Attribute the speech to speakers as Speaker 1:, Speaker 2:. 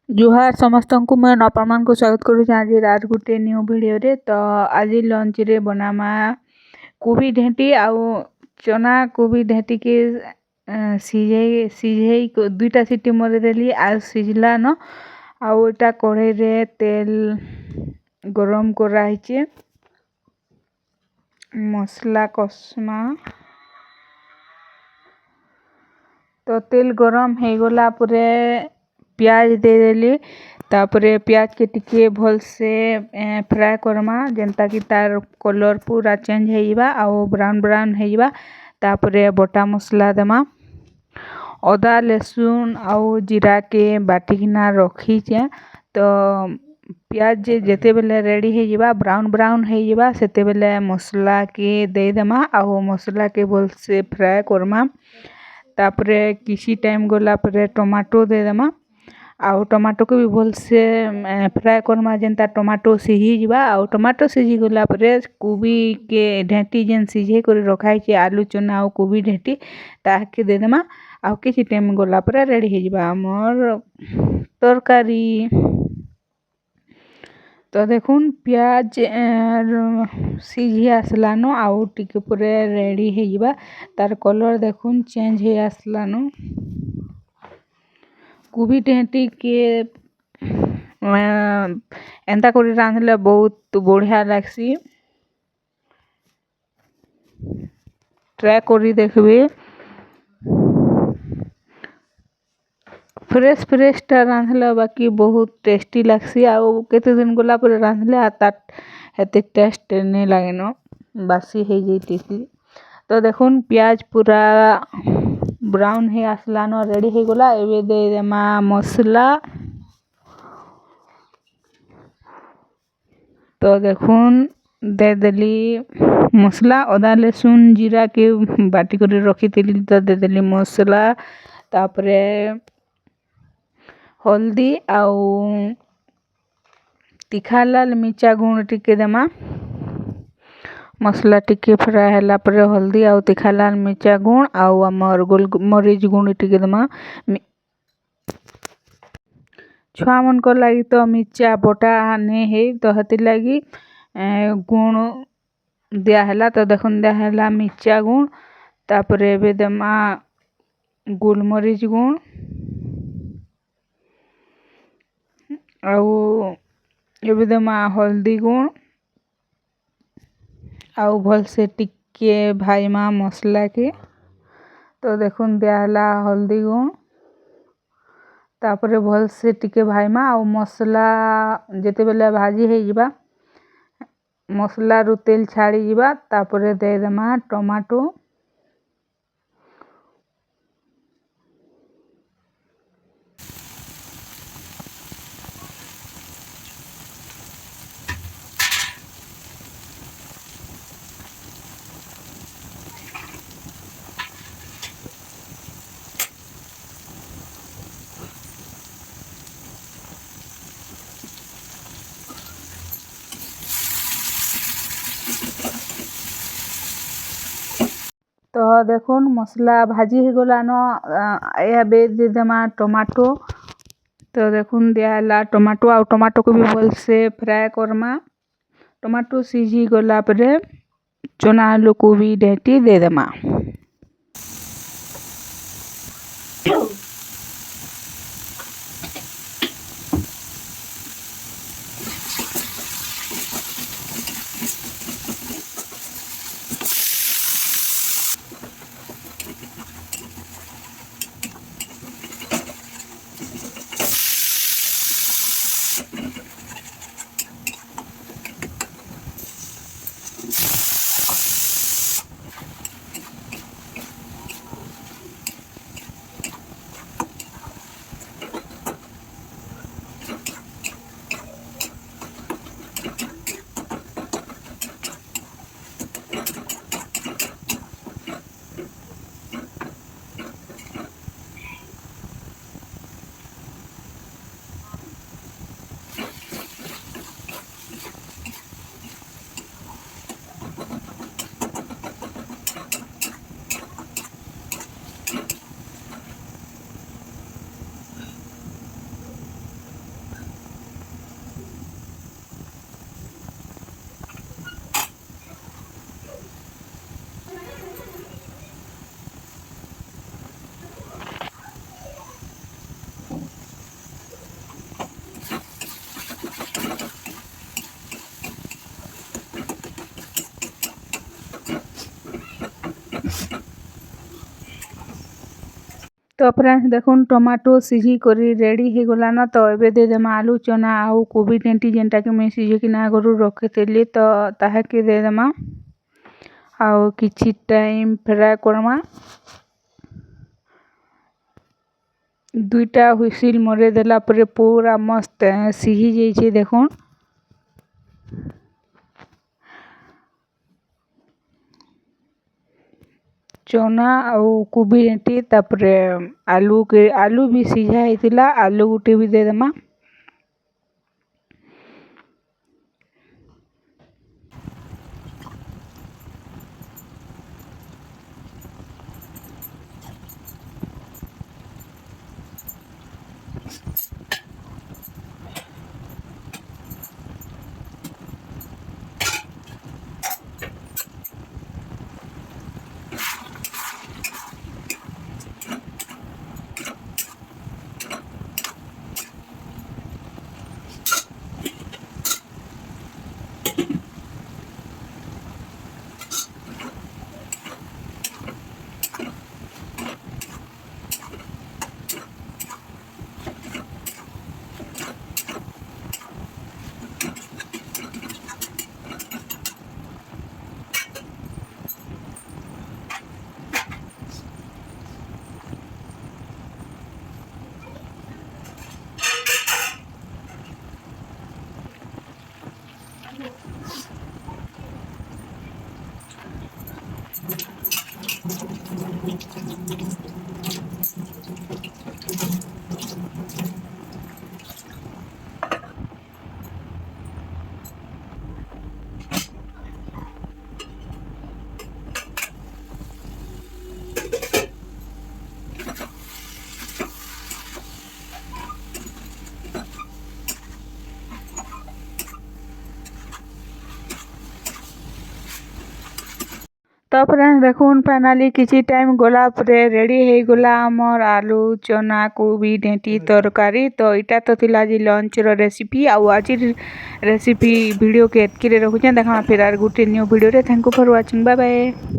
Speaker 1: जुहार समस्त को मैं नपामान को स्वागत करूँ आज रात गोटे न्यू वीडियो रे। तो आज लंच रे बनामा कोबी ढेंटी आउ चना कोबी ढेंटी के सिझे दुईटा सीटी मरे देली आज सिझला न आउ एटा कढ़ाई रे तेल गरम कराइछे मसला कस्मा तो तेल गरम हो गला परे प्याज दे देली तापरे प्याज के टिके भल से फ्राए करमा जेंता कि तार कलर पूरा चेंज होइबा आउ ब्राउन ब्राउन होइबा तापरे बटा मसला देमा अदा लहसुन आउ जीरा के बाटिकिना रखीचे। तो प्याज जेते बेले रेडी होइबा ब्राउन ब्राउन होइबा सेते बेले मसला के दे देमा आउ मसला के भल से फ्राए करमा तापरे किसी टाइम गला परे टमाटो दे देमा आउ टमाटो को भी भल से फ्राए करमा जेंता टमाटो सिझी जिबा आउ टमाटो सिझी गला परे कोबी के ढेंटी जेन सिझे कर रखाई छे आलू चना आउ कोबी ढेंटी ताके दे देमा आउ किसी टाइम गला परे रेडी हो जिबा हमर तरकारी। तो देखुन प्याज सिझी आसलानो आउ टिके पूरे रेडी हो जिबा तार कलर देखुन चेंज हो आसलानो कोबी ढेंटी के एंता कर रांधले बहुत बढ़िया लागसी ट्राई करी देखबे फ्रेश फ्रेश टा रांधले बाकी बहुत टेस्टी लागसी आउ केते दिन गला पर रांधले आता हेते टेस्ट नहीं लागे न बासी हो जैतीसी। तो देखुन प्याज पूरा ब्राउन है आसलानो रेडी हो गला एबे दे देमा मसला तो देखुन दे देली मसला अदा लहसुन जीरा के बाटी कर रखी थी तो दे देली मसला तापरे हल्दी आउ तीखा लाल मिर्चा गुण टिके देमा मसला टिके फ्राए होला पर हल्दी आउ तीखा लाल मिर्चा गुण आउ हमर गोल मरीच गुण टिके देमा छुआ मन को लगी तो मिर्चा बटा नहीं है तो हती लगी गुण दिया है तो देखुन दिया है मिर्चा गुण तापरे बेदमा गोलमरीच गुण आउ एबेदमा हल्दी गुण आउ भल से टिके भाईमा मसला के तो देखुन दिया है हल्दी गुण तापरे भल से टिके भाईमा आउ मसला जेते बेले भाजी हो जिबा मसला रु तेल छाड़ी जिबा तापरे दे देमा टमाटो तो देखुन मसला भाजी हो गला न या बेच दे देमा टमाटो तो देखुन दिया टमाटो आउ टमाटो को भी भल से फ्राए करमा टमाटो सिझी गला परे चना आलू को भी ढेंटी दे देमा तो फ्रेंड्स देखुन टमाटो सिझी करी रेडी हो गलान। तो एबे दे देमा आलू चना आउ कोबी टेंटी जेनटा कि मैं सिझिकिना आगरू रखिथिली तो ताहाके दे देमा आउ किछि टाइम फ्राए करमा। दुईटा हुइसिल मरे देला परे पूरा मस्त सिझी जाइछे देखुन। चना आउ कोबी टेंटी तापरे आलू भी सिझा हेतिला आलू गुटे भी दे देमा। तो फ्रेंड्स देखुन फाइनाली किछि टाइम गला परे रेडी हे गला हमर आलू चना कोबी ढेंटी तरकारी। तो इटा तो थिला जी लंच रो रेसिपी आउ आज रेसिपी वीडियो के एतकी रे रखुछन। देखा फिर आर गुटे न्यू वीडियो रे। Thank you for watching. Bye bye.